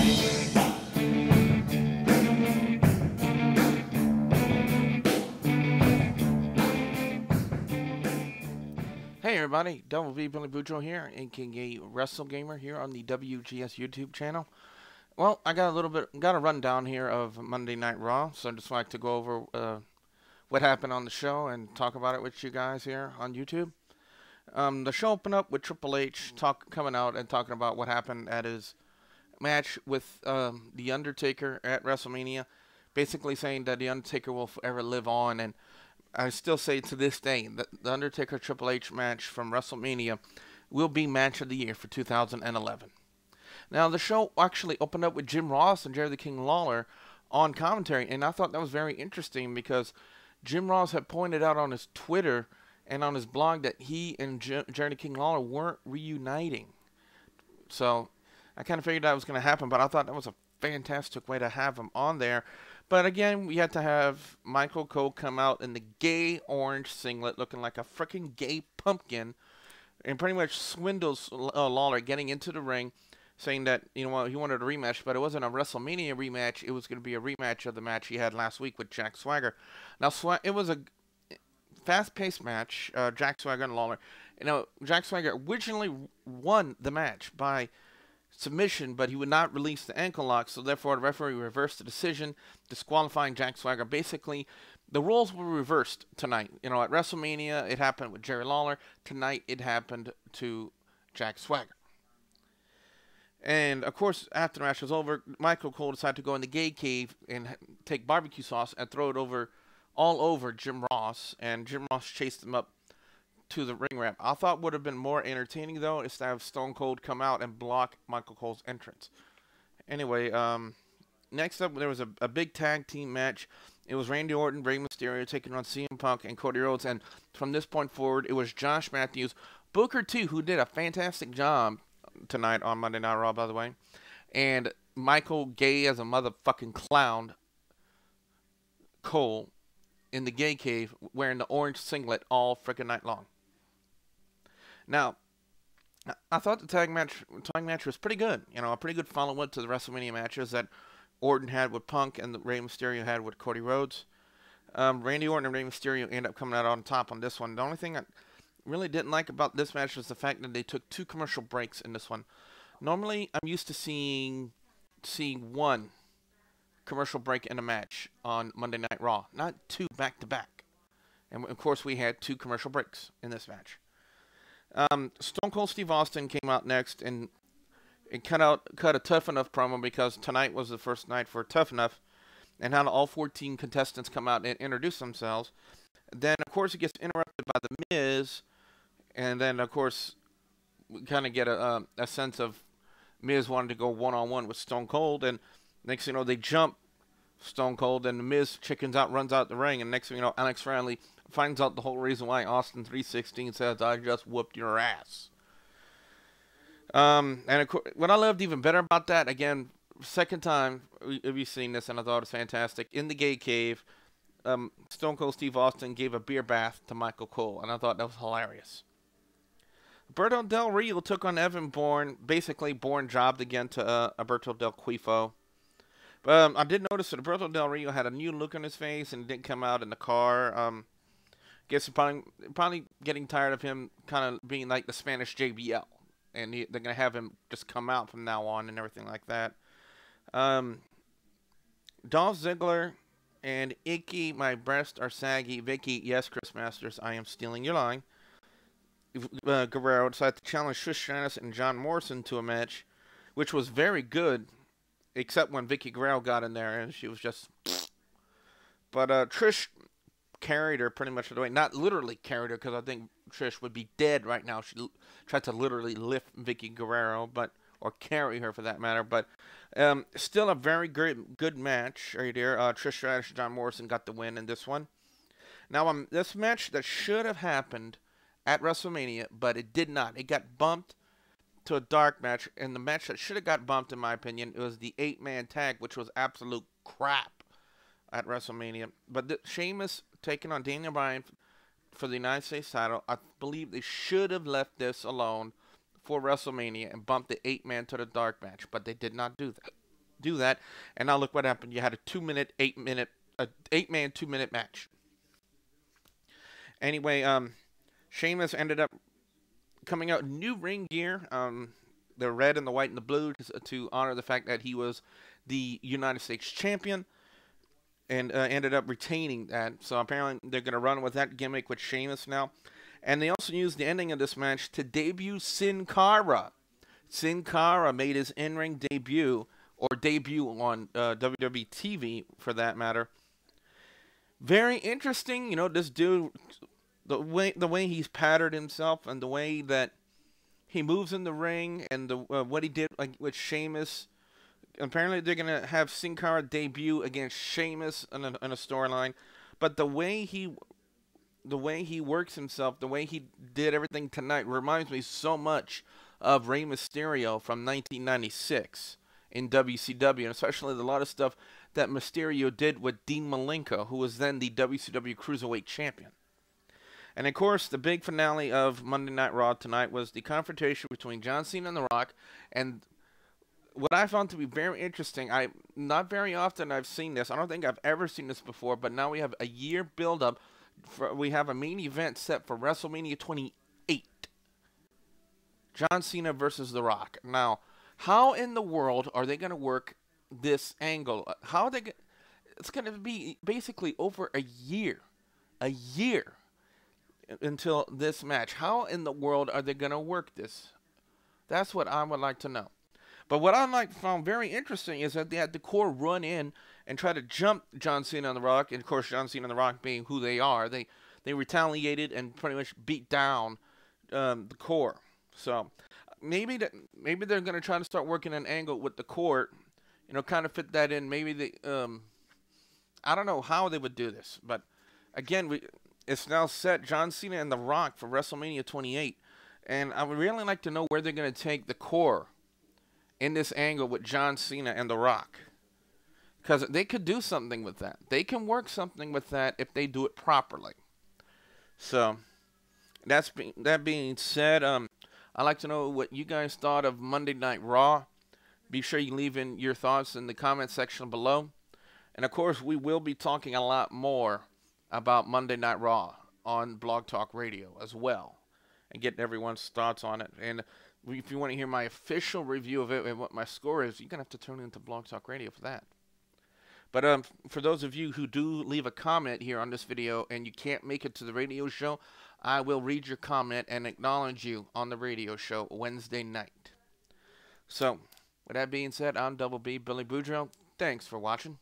Hey everybody, Double V Billy Boudreaux here, aka Wrestle Gamer here on the WGS YouTube channel. Well, I got a rundown here of Monday Night Raw, so I'd just like to go over what happened on the show and talk about it with you guys here on YouTube. The show opened up with Triple H coming out and talking about what happened at his match with The Undertaker at WrestleMania, basically saying that The Undertaker will forever live on, and I still say to this day that the Undertaker Triple H match from WrestleMania will be match of the year for 2011. Now, the show actually opened up with Jim Ross and Jerry the King Lawler on commentary, and I thought that was very interesting because Jim Ross had pointed out on his Twitter and on his blog that he and Jerry the King Lawler weren't reuniting. So I kind of figured that was going to happen, but I thought that was a fantastic way to have him on there. But again, we had to have Michael Cole come out in the gay orange singlet looking like a freaking gay pumpkin and pretty much swindles Lawler getting into the ring, saying that, you know what, he wanted a rematch, but it wasn't a WrestleMania rematch. It was going to be a rematch of the match he had last week with Jack Swagger. Now, it was a fast-paced match, Jack Swagger and Lawler. You know, Jack Swagger originally won the match by submission, but he would not release the ankle lock, so therefore the referee reversed the decision, disqualifying Jack Swagger. Basically, the roles were reversed tonight. You know, at WrestleMania, it happened with Jerry Lawler. Tonight, it happened to Jack Swagger. And, of course, after the match was over, Michael Cole decided to go in the gay cave and take barbecue sauce and throw it all over Jim Ross, and Jim Ross chased him up to the ring ramp. I thought would have been more entertaining, though, is to have Stone Cold come out and block Michael Cole's entrance. Anyway, next up, there was a big tag team match. It was Randy Orton, Rey Mysterio taking on CM Punk and Cody Rhodes, and from this point forward, it was Josh Matthews, Booker T, who did a fantastic job tonight on Monday Night Raw, by the way, and Michael, gay as a motherfucking clown, Cole, in the gay cave, wearing the orange singlet all freaking night long. Now, I thought the tag match was pretty good. You know, a pretty good follow-up to the WrestleMania matches that Orton had with Punk and Rey Mysterio had with Cody Rhodes. Randy Orton and Rey Mysterio ended up coming out on top on this one. The only thing I really didn't like about this match was the fact that they took 2 commercial breaks in this one. Normally, I'm used to seeing one commercial break in a match on Monday Night Raw, not 2 back-to-back. And, of course, we had 2 commercial breaks in this match. Stone Cold Steve Austin came out next and cut a Tough Enough promo because tonight was the first night for Tough Enough, and had all 14 contestants come out and introduce themselves. Then, of course, it gets interrupted by The Miz, and then, of course, we kind of get a sense of Miz wanting to go one-on-one with Stone Cold, and next thing you know, they jump Stone Cold, and The Miz runs out the ring, and next thing you know, Alex Riley finds out the whole reason why Austin 316 says, "I just whooped your ass." And of course, what I loved even better about that, again, second time we've seen this, and I thought it was fantastic. In the gay cave, Stone Cold Steve Austin gave a beer bath to Michael Cole, and I thought that was hilarious. Alberto Del Rio took on Evan Bourne. Basically, Bourne jobbed again to Alberto Del Quifo. But I did notice that Alberto Del Rio had a new look on his face and didn't come out in the car. Guess probably getting tired of him kind of being like the Spanish JBL. And they're going to have him just come out from now on and everything like that. Dolph Ziggler and Icky, my breasts are saggy. Vicky, yes, Chris Masters, I am stealing your line. Guerrero decided to challenge Trish Stratus and John Morrison to a match, which was very good, except when Vicky Guerrero got in there and she was just... But Trish carried her pretty much the way. Not literally carried her, because I think Trish would be dead right now. She tried to literally lift Vicky Guerrero, or carry her for that matter. But still a very good match right there. Trish Stratus and John Morrison got the win in this one. Now, this match that should have happened at WrestleMania, but it did not. It got bumped to a dark match, and the match that should have got bumped, in my opinion, it was the 8-man tag, which was absolute crap at WrestleMania. But Sheamus taking on Daniel Bryan for the United States title, I believe they should have left this alone for WrestleMania and bumped the 8-man to the dark match, but they did not do that. do that. And now look what happened. You had a 8-man 2-minute match. Anyway, Sheamus ended up coming out new ring gear, the red and the white and the blue, to honor the fact that he was the United States champion, and ended up retaining that. So apparently they're going to run with that gimmick with Sheamus now. And they also used the ending of this match to debut Sin Cara. Sin Cara made his in-ring debut, or debut on WGS-TV for that matter. Very interesting, you know, this dude, the way he's patterned himself and the way that he moves in the ring, and the what he did with Sheamus. Apparently they're gonna have Sin Cara debut against Sheamus in a storyline, but the way he works himself, the way he did everything tonight, reminds me so much of Rey Mysterio from 1996 in WCW, and especially a lot of stuff that Mysterio did with Dean Malenko, who was then the WCW Cruiserweight Champion. And of course, the big finale of Monday Night Raw tonight was the confrontation between John Cena and The Rock. And what I found to be very interesting, not very often I've seen this. I don't think I've ever seen this before, but now we have a year build-up. We have a main event set for WrestleMania 28. John Cena versus The Rock. Now, how in the world are they going to work this angle? How are they? It's going to be basically over a year until this match. How in the world are they going to work this? That's what I would like to know. But what I found very interesting is that they had the Core run in and try to jump John Cena and The Rock. And of course, John Cena and The Rock being who they are, they retaliated and pretty much beat down the Core. So maybe they're going to try to start working an angle with the Core, you know, kind of fit that in. Maybe they, I don't know how they would do this, but again, it's now set John Cena and The Rock for WrestleMania 28, and I would really like to know where they're going to take the Core in this angle with John Cena and The Rock, because they could do something with that. They can work something with that if they do it properly. So that being said, I'd like to know what you guys thought of Monday Night Raw. Be sure you leave in your thoughts in the comment section below. And of course, we will be talking a lot more about Monday Night Raw on Blog Talk Radio as well, and getting everyone's thoughts on it. And if you want to hear my official review of it and what my score is, you're going to have to tune into Blog Talk Radio for that. But for those of you who do leave a comment here on this video and you can't make it to the radio show, I will read your comment and acknowledge you on the radio show Wednesday night. So, with that being said, I'm Double B, Billy Boudreaux. Thanks for watching.